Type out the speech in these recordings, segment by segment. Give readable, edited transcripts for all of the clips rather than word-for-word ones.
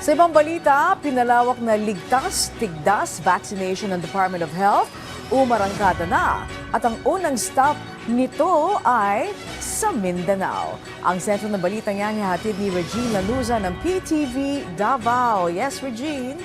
Sa ibang balita, pinalawak na ligtas, tigdas vaccination ng Department of Health, umarangkada na. At ang unang stop nito ay sa Mindanao. Ang sentro ng balita niya nihatid ni Regine Lanuza ng PTV Davao. Yes, Regine?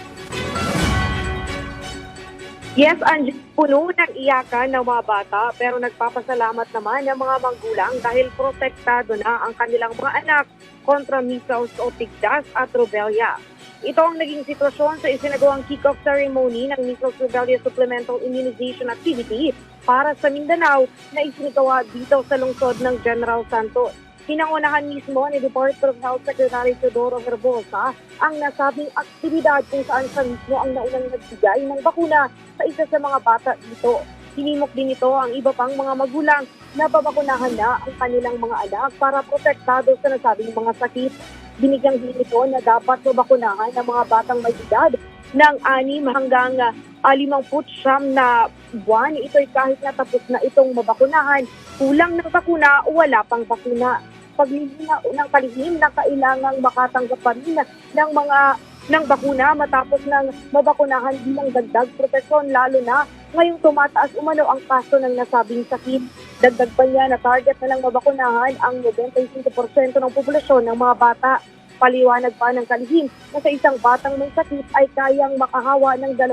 Yes, Angie, puno ng iyakan ng mga bata pero nagpapasalamat naman ang mga magulang dahil protektado na ang kanilang mga anak kontra measles o tigdas at rubella. Ito ang naging sitwasyon sa isinagawang kick-off ceremony ng Measles Rubella Supplemental Immunization Activity para sa Mindanao na isinagawa dito sa lungsod ng General Santos. Pinangunahan mismo ni Department of Health Secretary Teodoro Herbosa ang nasabing aktibidad kung saan siya mismo ang naunang nagbigay ng bakuna sa isa sa mga bata dito. Hinimok din ito ang iba pang mga magulang na babakunahan na ang kanilang mga anak para protektado sa nasabing mga sakit. Binigyang din ito na dapat mabakunahan ang mga batang may edad ng 6 hanggang 59 na buwan. Ito'y kahit natapos na itong mabakunahan, kulang ng bakuna o wala pang bakuna. Paglilin ng palihim na kailangang makatanggap pa rin ng bakuna matapos ng mabakunahan bilang dagdag proteksyon, lalo na ngayong tumataas umano ang kaso ng nasabing sakit. Dagdag pa niya na target na lang mabakunahan ang 95% ng populasyon ng mga bata. Paliwanag pa ng kalihim na sa isang batang may sakit ay kayang makahawa ng 2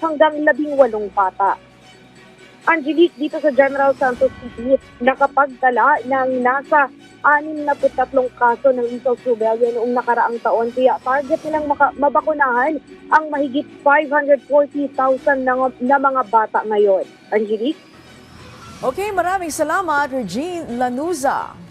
hanggang 18 bata. Angelique, dito sa General Santos City, nakapagdala ng nasa 63 kaso ng measles rubella noong nakaraang taon. Kaya target nilang mabakunahan ang mahigit 540,000 na mga bata ngayon. Angelique? Okay, maraming salamat, Regine Lanuza.